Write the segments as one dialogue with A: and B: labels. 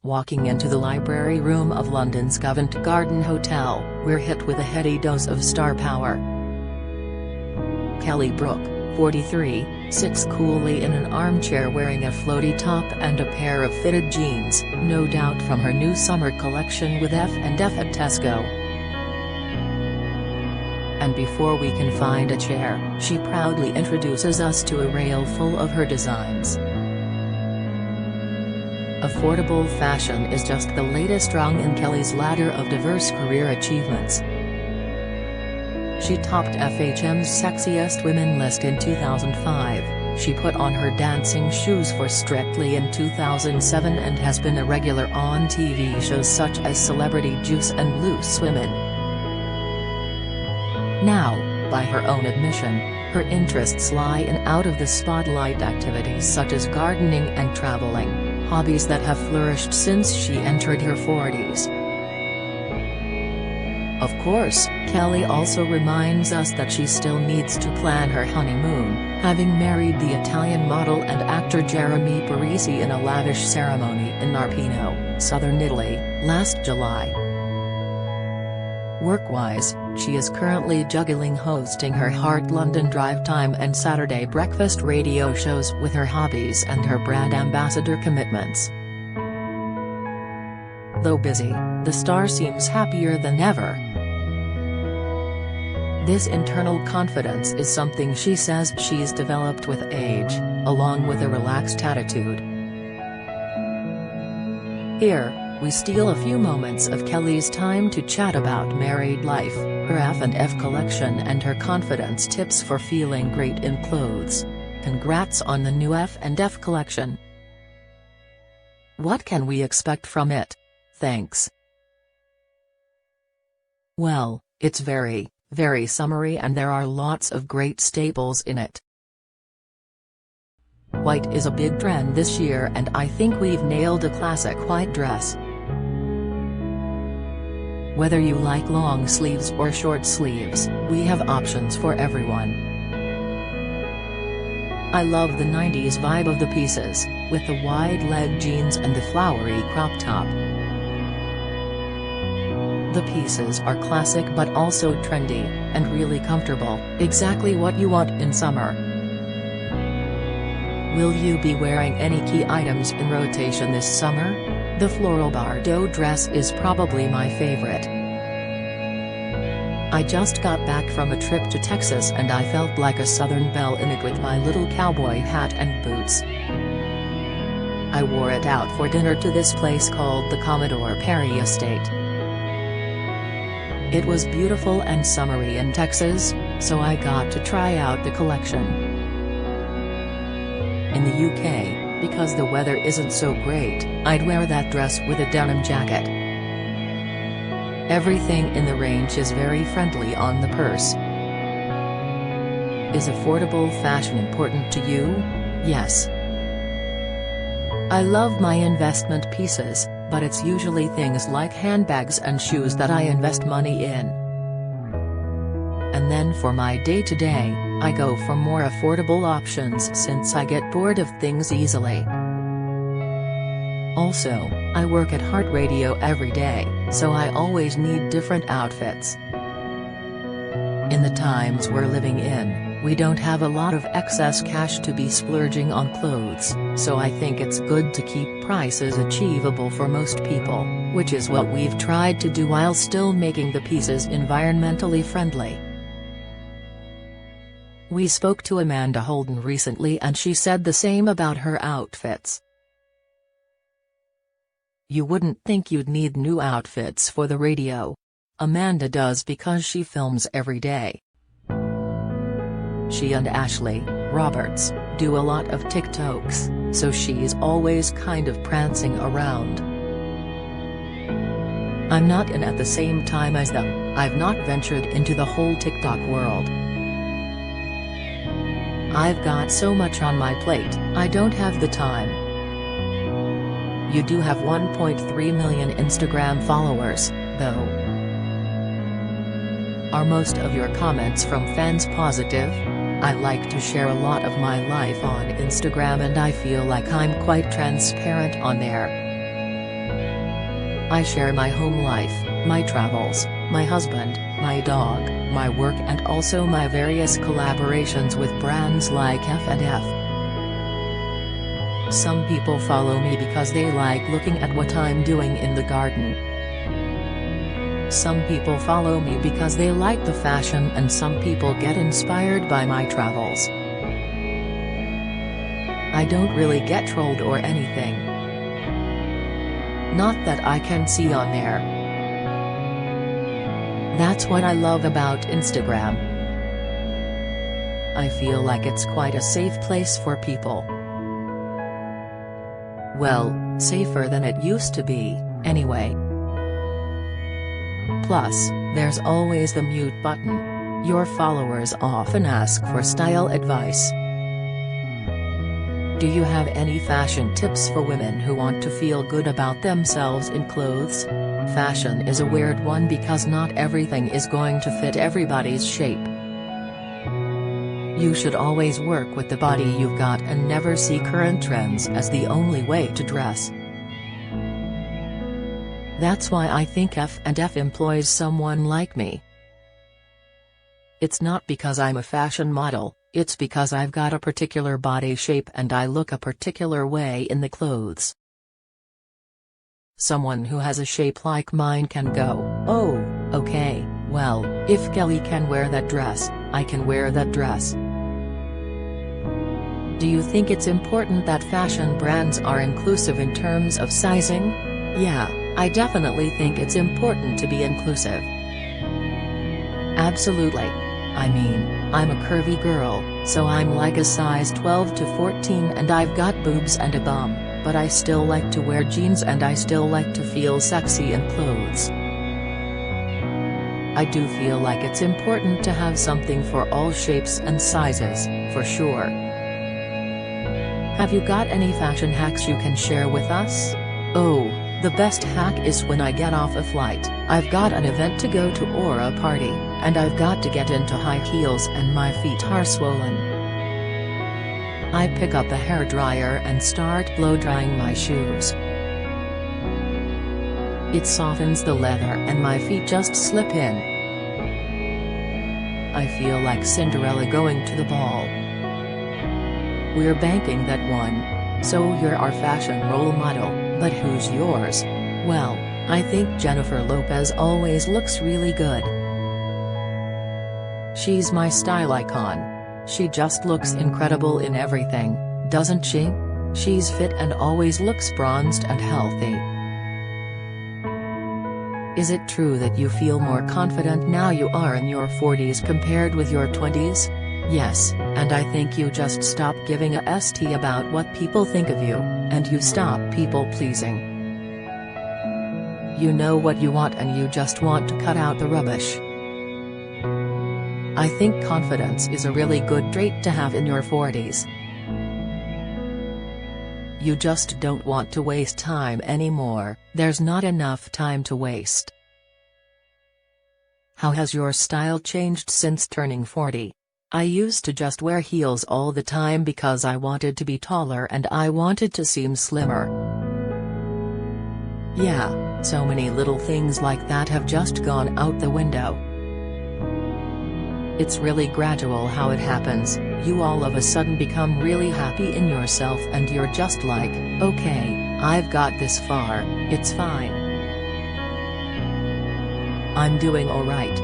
A: Walking into the library room of London's Covent Garden Hotel, we're hit with a heady dose of star power. Kelly Brook, 43, sits coolly in an armchair wearing a floaty top and a pair of fitted jeans, no doubt from her new summer collection with F&F at Tesco. And before we can find a chair, she proudly introduces us to a rail full of her designs. Affordable fashion is just the latest rung in Kelly's ladder of diverse career achievements. She topped FHM's Sexiest Women list in 2005, she put on her dancing shoes for Strictly in 2007 and has been a regular on TV shows such as Celebrity Juice and Loose Women. Now, by her own admission, her interests lie in out-of-the-spotlight activities such as gardening and traveling, hobbies that have flourished since she entered her 40s. Of course, Kelly also reminds us that she still needs to plan her honeymoon, having married the Italian model and actor Jeremy Parisi in a lavish ceremony in Arpino, southern Italy, last July. Work-wise, she is currently juggling hosting her Heart London Drive Time and Saturday Breakfast radio shows with her hobbies and her brand ambassador commitments. Though busy, the star seems happier than ever. This internal confidence is something she says she's developed with age, along with a relaxed attitude. Here, we steal a few moments of Kelly's time to chat about married life, her F&F collection and her confidence tips for feeling great in clothes. Congrats on the new F&F collection. What can we expect from it? Thanks. Well, it's very, very summery and there are lots of great staples in it. White is a big trend this year and I think we've nailed a classic white dress. Whether you like long sleeves or short sleeves, we have options for everyone. I love the 90s vibe of the pieces, with the wide leg jeans and the flowery crop top. The pieces are classic but also trendy, and really comfortable, exactly what you want in summer. Will you be wearing any key items in rotation this summer? The floral Bordeaux dress is probably my favorite. I just got back from a trip to Texas and I felt like a Southern belle in it with my little cowboy hat and boots. I wore it out for dinner to this place called the Commodore Perry Estate. It was beautiful and summery in Texas, so I got to try out the collection. In the UK, because the weather isn't so great, I'd wear that dress with a denim jacket. Everything in the range is very friendly on the purse. Is affordable fashion important to you? Yes. I love my investment pieces, but it's usually things like handbags and shoes that I invest money in. And then for my day-to-day, I go for more affordable options since I get bored of things easily. Also, I work at Heart Radio every day, so I always need different outfits. In the times we're living in, we don't have a lot of excess cash to be splurging on clothes, so I think it's good to keep prices achievable for most people, which is what we've tried to do while still making the pieces environmentally friendly. We spoke to Amanda Holden recently and she said the same about her outfits. You wouldn't think you'd need new outfits for the radio. Amanda does because she films every day. She and Ashley Roberts do a lot of TikToks, so she's always kind of prancing around. I'm not in at the same time as them. I've not ventured into the whole TikTok world. I've got so much on my plate, I don't have the time. You do have 1.3 million Instagram followers, though. Are most of your comments from fans positive? I like to share a lot of my life on Instagram and I feel like I'm quite transparent on there. I share my home life, my travels, my husband, my dog, my work and also my various collaborations with brands like F&F. Some people follow me because they like looking at what I'm doing in the garden. Some people follow me because they like the fashion and some people get inspired by my travels. I don't really get trolled or anything. Not that I can see on there. That's what I love about Instagram. I feel like it's quite a safe place for people. Well, safer than it used to be, anyway. Plus, there's always the mute button. Your followers often ask for style advice. Do you have any fashion tips for women who want to feel good about themselves in clothes? Fashion is a weird one because not everything is going to fit everybody's shape. You should always work with the body you've got and never see current trends as the only way to dress. That's why I think F&F employs someone like me. It's not because I'm a fashion model, it's because I've got a particular body shape and I look a particular way in the clothes. Someone who has a shape like mine can go, "Oh, okay, well, if Kelly can wear that dress, I can wear that dress." Do you think it's important that fashion brands are inclusive in terms of sizing? Yeah, I definitely think it's important to be inclusive. Absolutely. I mean, I'm a curvy girl, so I'm like a size 12 to 14 and I've got boobs and a bum, but I still like to wear jeans and I still like to feel sexy in clothes. I do feel like it's important to have something for all shapes and sizes, for sure. Have you got any fashion hacks you can share with us? Oh, the best hack is when I get off a flight, I've got an event to go to or a party, and I've got to get into high heels and my feet are swollen. I pick up a hairdryer and start blow-drying my shoes. It softens the leather and my feet just slip in. I feel like Cinderella going to the ball. We're banking that one. So you're our fashion role model, but who's yours? Well, I think Jennifer Lopez always looks really good. She's my style icon. She just looks incredible in everything, doesn't she? She's fit and always looks bronzed and healthy. Is it true that you feel more confident now you are in your 40s compared with your 20s? Yes, and I think you just stop giving a st about what people think of you, and you stop people-pleasing. You know what you want and you just want to cut out the rubbish. I think confidence is a really good trait to have in your 40s. You just don't want to waste time anymore, there's not enough time to waste. How has your style changed since turning 40? I used to just wear heels all the time because I wanted to be taller and I wanted to seem slimmer. Yeah, so many little things like that have just gone out the window. It's really gradual how it happens, you all of a sudden become really happy in yourself and you're just like, okay, I've got this far, it's fine. I'm doing alright.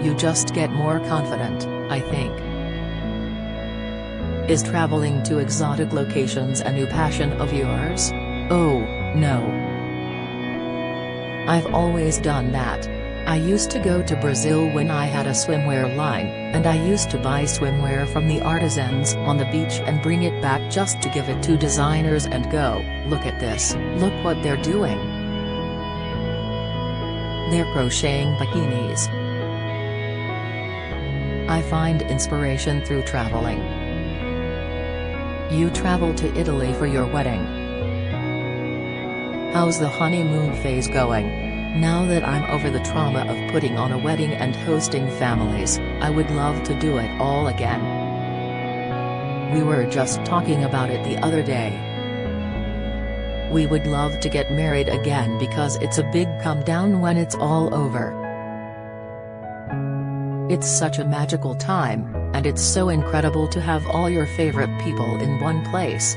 A: You just get more confident, I think. Is traveling to exotic locations a new passion of yours? Oh, no. I've always done that. I used to go to Brazil when I had a swimwear line, and I used to buy swimwear from the artisans on the beach and bring it back just to give it to designers and go, look at this, look what they're doing. They're crocheting bikinis. I find inspiration through traveling. You traveled to Italy for your wedding. How's the honeymoon phase going? Now that I'm over the trauma of putting on a wedding and hosting families, I would love to do it all again. We were just talking about it the other day. We would love to get married again because it's a big come down when it's all over. It's such a magical time, and it's so incredible to have all your favorite people in one place.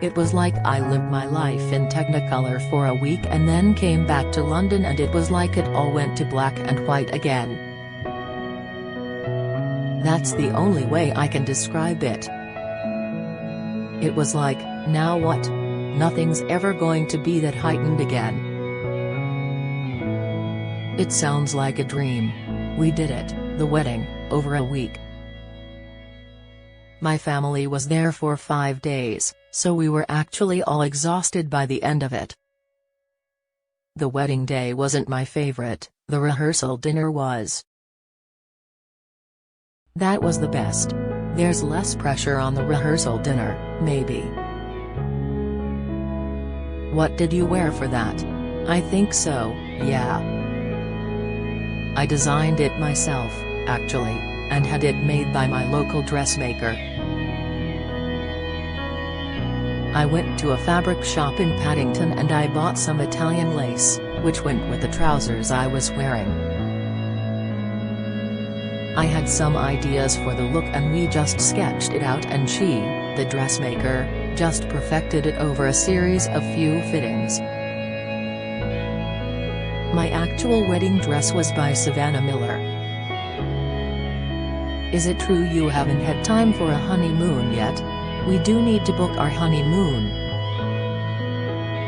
A: It was like I lived my life in Technicolor for a week and then came back to London, and it was like it all went to black and white again. That's the only way I can describe it. It was like, now what? Nothing's ever going to be that heightened again. It sounds like a dream. We did it, the wedding, over a week. My family was there for 5 days, so we were actually all exhausted by the end of it. The wedding day wasn't my favorite, the rehearsal dinner was. That was the best. There's less pressure on the rehearsal dinner, maybe. What did you wear for that? I think so, yeah. I designed it myself, actually, and had it made by my local dressmaker. I went to a fabric shop in Paddington and I bought some Italian lace, which went with the trousers I was wearing. I had some ideas for the look and we just sketched it out, and she, the dressmaker, just perfected it over a series of few fittings. My actual wedding dress was by Savannah Miller. Is it true you haven't had time for a honeymoon yet? We do need to book our honeymoon.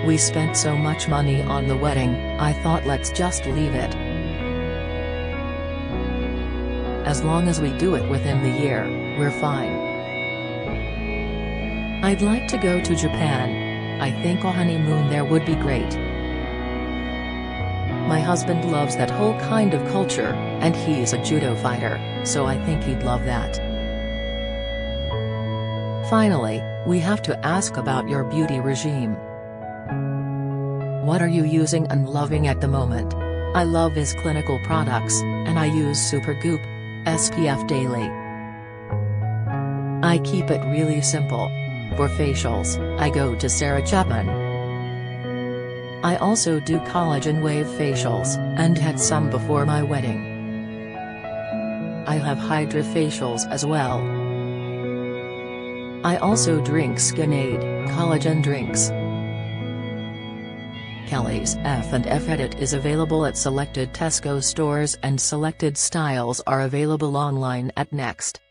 A: We spent so much money on the wedding, I thought let's just leave it. As long as we do it within the year, we're fine. I'd like to go to Japan. I think a honeymoon there would be great. My husband loves that whole kind of culture, and he's a judo fighter, so I think he'd love that. Finally, we have to ask about your beauty regime. What are you using and loving at the moment? I love his clinical products, and I use Supergoop SPF daily. I keep it really simple. For facials, I go to Sarah Chapman. I also do collagen wave facials, and had some before my wedding. I have Hydra facials as well. I also drink Skinade collagen drinks. Kelly's F&F Edit is available at selected Tesco stores, and selected styles are available online at next.co.uk.